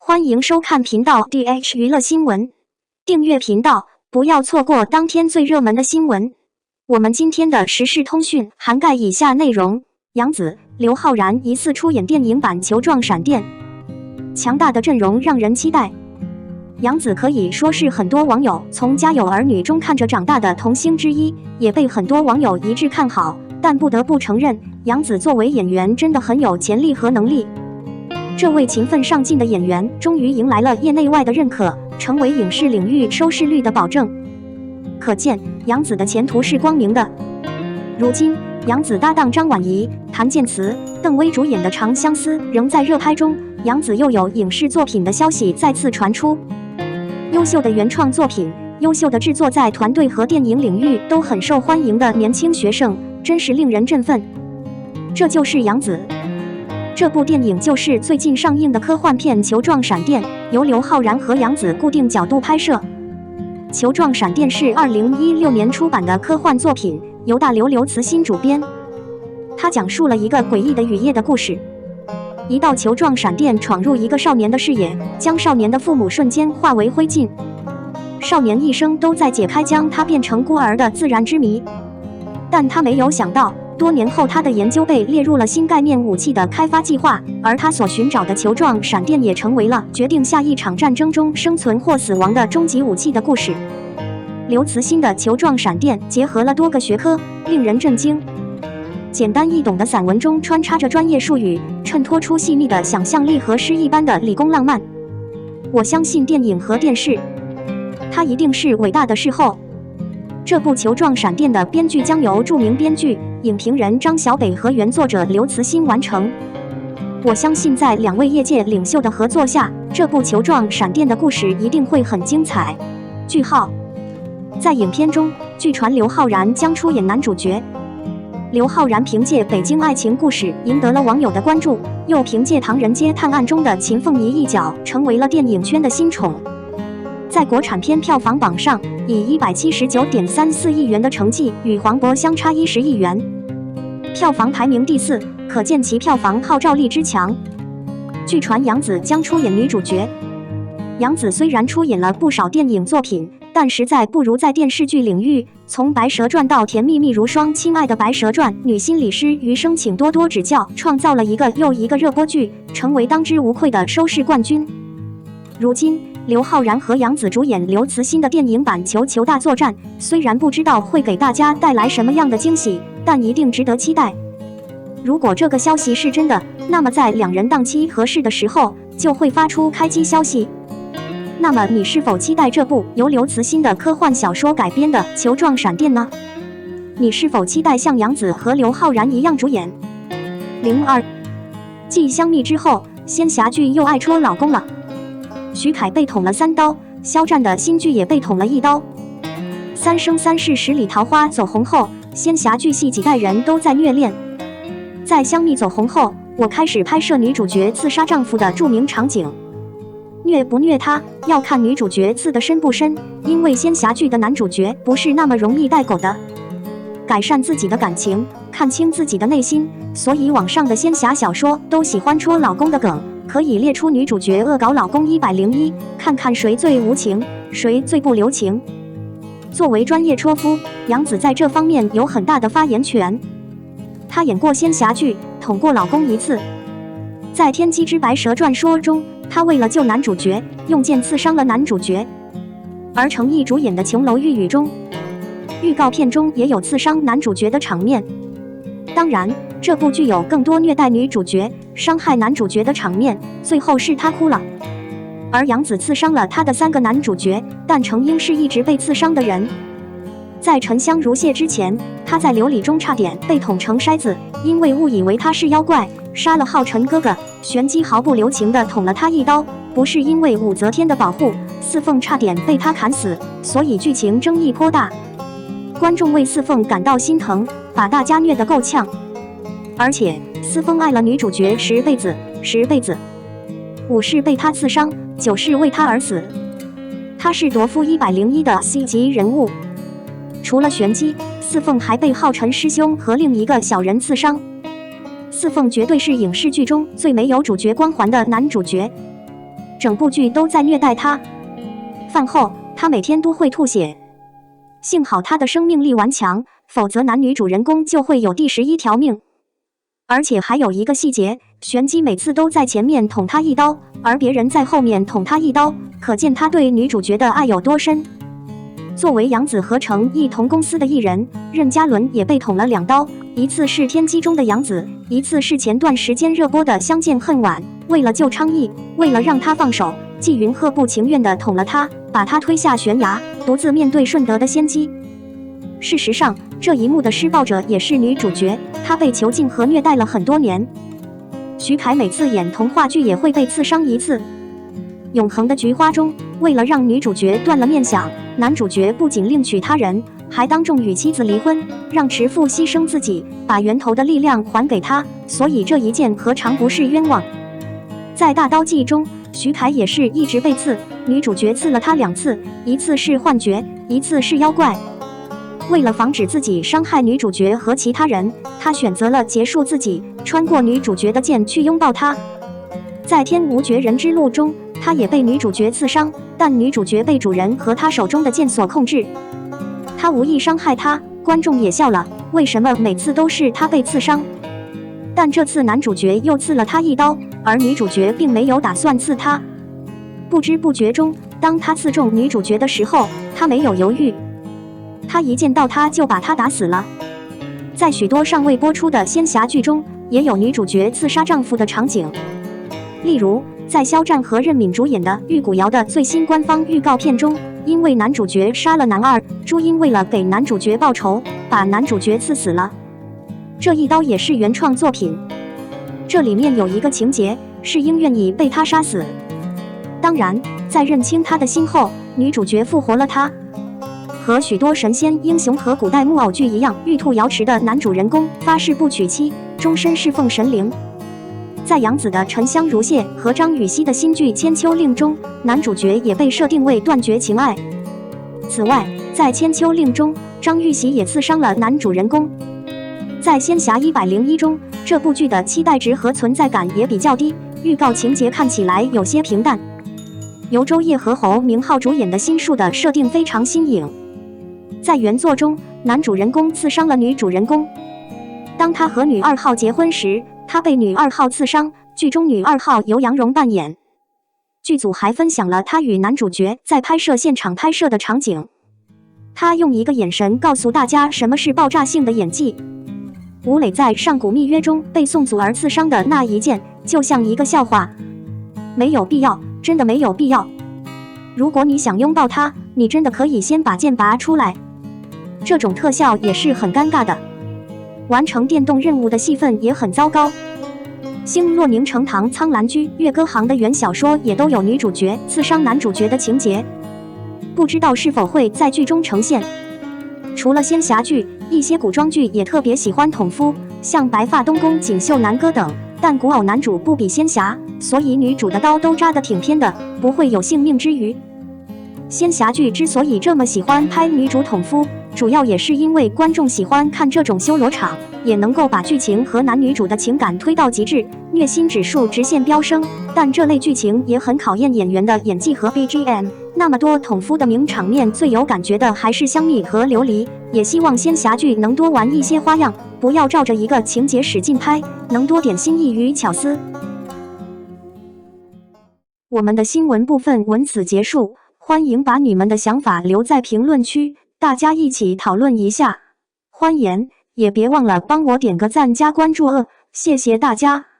欢迎收看频道 DH 娱乐新闻，订阅频道，不要错过当天最热门的新闻。我们今天的时事通讯涵盖以下内容：杨紫、刘昊然疑似出演电影版《球状闪电》，强大的阵容让人期待。杨紫可以说是很多网友从《家有儿女》中看着长大的童星之一，也被很多网友一致看好。但不得不承认，杨紫作为演员真的很有潜力和能力。这位勤奋上进的演员终于迎来了业内外的认可，成为影视领域收视率的保证。可见杨紫的前途是光明的。如今，杨紫搭档张晚怡、谭健慈、邓威主演的《长相思》仍在热拍中，杨紫又有影视作品的消息再次传出。优秀的原创作品，优秀的制作，在团队和电影领域都很受欢迎的年轻学生，真是令人振奋。这就是杨紫。这部电影就是最近上映的科幻片《球状闪电》，由刘昊然和杨紫固定角度拍摄。《球状闪电》是2016年出版的科幻作品，由大刘慈欣主编。它讲述了一个诡异的雨夜的故事。一道球状闪电闯入一个少年的视野，将少年的父母瞬间化为灰烬。少年一生都在解开将他变成孤儿的自然之谜，但他没有想到，多年后他的研究被列入了新概念武器的开发计划，而他所寻找的球状闪电也成为了决定下一场战争中生存或死亡的终极武器的故事。刘慈欣的球状闪电结合了多个学科，令人震惊。简单易懂的散文中穿插着专业术语，衬托出细腻的想象力和诗一般的理工浪漫。我相信电影和电视，它一定是伟大的事后。这部《球状闪电》的编剧将由著名编剧、影评人张小北和原作者刘慈欣完成。我相信在两位业界领袖的合作下，这部《球状闪电》的故事一定会很精彩。句号。在影片中，据传刘昊然将出演男主角。刘昊然凭借《北京爱情故事》赢得了网友的关注，又凭借《唐人街探案》中的秦凤仪一角成为了电影圈的新宠。在国产片票房榜上，以179.34亿元的成绩与黄渤相差10亿元，票房排名第4，可见其票房号召力之强。据传杨紫将出演女主角。杨紫虽然出演了不少电影作品，但实在不如在电视剧领域，从《白蛇传》到《甜蜜蜜如霜》《亲爱的白蛇传》女心理师余生请多多指教，创造了一个又一个热播剧，成为当之无愧的收视冠军。如今，刘昊然和杨紫主演刘慈欣的电影版《球球大作战》，虽然不知道会给大家带来什么样的惊喜，但一定值得期待。如果这个消息是真的，那么在两人档期合适的时候，就会发出开机消息。那么你是否期待这部由刘慈欣的科幻小说改编的《球状闪电》呢？你是否期待像杨紫和刘昊然一样主演？02继相密之后，仙侠剧又爱戳老公了。徐凯被捅了3刀，肖战的新剧也被捅了1刀。三生三世十里桃花走红后，仙侠剧系几代人都在虐恋。在相密走红后，我开始拍摄女主角刺杀丈夫的著名场景。虐不虐她，要看女主角刺得深不深，因为仙侠剧的男主角不是那么容易带狗的。改善自己的感情，看清自己的内心，所以网上的仙侠小说都喜欢戳老公的梗，可以列出女主角恶搞老公101，看看谁最无情，谁最不留情。作为专业戳夫，杨紫在这方面有很大的发言权。她演过仙侠剧，捅过老公1次。在《天机之白蛇传说》中，她为了救男主角，用剑刺伤了男主角。而程毅主演的《琼楼玉宇》中，预告片中也有刺伤男主角的场面。当然，这部剧有更多虐待女主角、伤害男主角的场面，最后是他哭了。而杨紫刺伤了他的3个男主角，但程英是一直被刺伤的人。在沉香如屑之前，他在琉璃中差点被捅成筛子，因为误以为他是妖怪，杀了浩辰哥哥，玄机毫不留情地捅了他1刀。不是因为武则天的保护，四凤差点被他砍死，所以剧情争议颇大。观众为四凤感到心疼，把大家虐得够呛。而且四凤爱了女主角10辈子，10辈子，5是被他刺伤，9是为他而死。他是夺夫101的 C 级人物。除了玄机，四凤还被浩辰师兄和另一个小人刺伤。四凤绝对是影视剧中最没有主角光环的男主角。整部剧都在虐待他。饭后，他每天都会吐血。幸好他的生命力顽强，否则男女主人公就会有第11条命。而且还有一个细节，玄机每次都在前面捅他一刀，而别人在后面捅他一刀，可见他对女主角的爱有多深。作为杨紫和成毅同公司的艺人，任嘉伦也被捅了2刀，一次是天机中的杨紫，一次是前段时间热播的相见恨晚。为了救昌毅，为了让他放手，纪云鹤不情愿地捅了他，把他推下悬崖，独自面对顺德的仙姬。事实上，这一幕的施暴者也是女主角，她被囚禁和虐待了很多年。徐凯每次演童话剧也会被刺伤1次。永恒的菊花中，为了让女主角断了念想，男主角不仅另娶他人，还当众与妻子离婚，让持父牺牲自己，把源头的力量还给他，所以这一件何尝不是冤枉？在大刀记中，徐凯也是一直被刺，女主角刺了他2次，一次是幻觉，一次是妖怪。为了防止自己伤害女主角和其他人，他选择了结束自己，穿过女主角的剑去拥抱她。在天无绝人之路中，他也被女主角刺伤，但女主角被主人和他手中的剑所控制。他无意伤害她，观众也笑了，为什么每次都是他被刺伤？但这次男主角又刺了他1刀，而女主角并没有打算刺他。不知不觉中，当他刺中女主角的时候，他没有犹豫，他一见到他就把他打死了。在许多尚未播出的仙侠剧中，也有女主角刺杀丈夫的场景，例如在肖战和任敏主演的《玉骨遥》的最新官方预告片中，因为男主角杀了男二，朱茵为了给男主角报仇，把男主角刺死了。这一刀也是原创作品。这里面有一个情节，是鹰愿意被他杀死。当然，在认清他的心后，女主角复活了他。和许多神仙英雄和古代木偶剧一样，玉兔瑶池的男主人公发誓不娶妻，终身侍奉神灵。在杨紫的《沉香如屑》和张雨绮的新剧《千秋令》中，男主角也被设定为断绝情爱。此外，在《千秋令》中，张玉玺也刺伤了男主人公。在《仙侠101》中，这部剧的期待值和存在感也比较低，预告情节看起来有些平淡。由周烨和侯明昊主演的新树的设定非常新颖。在原作中，男主人公刺伤了女主人公。当他和女2号结婚时，他被女2号刺伤，剧中女2号由杨蓉扮演。剧组还分享了他与男主角在拍摄现场拍摄的场景。他用一个眼神告诉大家什么是爆炸性的演技。吴磊在《上古密约》中被宋祖儿刺伤的那一剑，就像一个笑话。没有必要，真的没有必要。如果你想拥抱他，你真的可以先把剑拔出来。这种特效也是很尴尬的。完成电动任务的戏份也很糟糕。星若凝成堂、苍兰居、月歌行的原小说也都有女主角刺伤男主角的情节，不知道是否会在剧中呈现。除了仙侠剧，一些古装剧也特别喜欢捅夫，像白发东宫、锦绣南歌等，但古偶男主不比仙侠，所以女主的刀都扎得挺偏的，不会有性命之虞。仙侠剧之所以这么喜欢拍女主捅夫，主要也是因为观众喜欢看这种修罗场，也能够把剧情和男女主的情感推到极致，虐心指数直线飙升。但这类剧情也很考验演员的演技和 BGM。那么多捅夫的名场面，最有感觉的还是香蜜和琉璃。也希望仙侠剧能多玩一些花样，不要照着一个情节使劲拍，能多点新意与巧思。我们的新闻部分文此结束，欢迎把你们的想法留在评论区，大家一起讨论一下。欢迎，也别忘了帮我点个赞加关注谢谢大家。